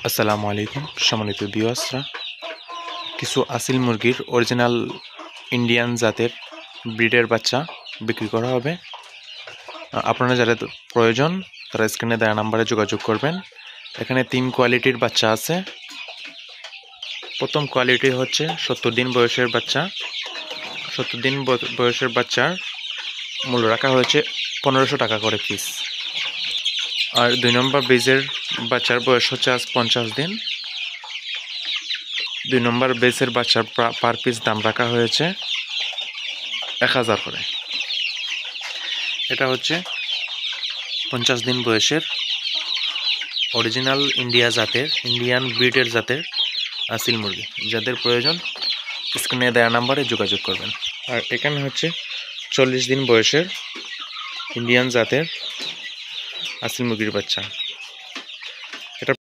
আসসালামু আলাইকুম সম্মানিত ভিউয়ার্সরা, কিছু আসিল মুরগির অরিজিনাল ইন্ডিয়ান জাতের ব্রিডের বাচ্চা বিক্রি করা হবে। আপনারা যারা প্রয়োজন তারা স্ক্রিনে দেওয়া নাম্বারে যোগাযোগ করবেন। এখানে 3 কোয়ালিটির বাচ্চা আছে। প্রথম কোয়ালিটি হচ্ছে 70 দিন বয়সের বাচ্চা। 70 দিন বয়সের বাচ্চার মূল্য রাখা হয়েছে 1500 টাকা করে পিস। আর 2 নম্বর বেজের বাচ্চার বয়স হচ্ছে আজ 50 দিন। 2 নম্বর বেসের বাচ্চার পার পিস দাম রাখা হয়েছে 1000 করে। এটা হচ্ছে 50 দিন বয়সের অরিজিনাল ইন্ডিয়ান ব্রিডের জাতের আসিল মুরগি। যাদের প্রয়োজন স্ক্রিনে দেওয়া নাম্বারে যোগাযোগ করবেন। আর এখানে হচ্ছে 40 দিন বয়সের ইন্ডিয়ান জাতের আসিল মুরগির বাচ্চা।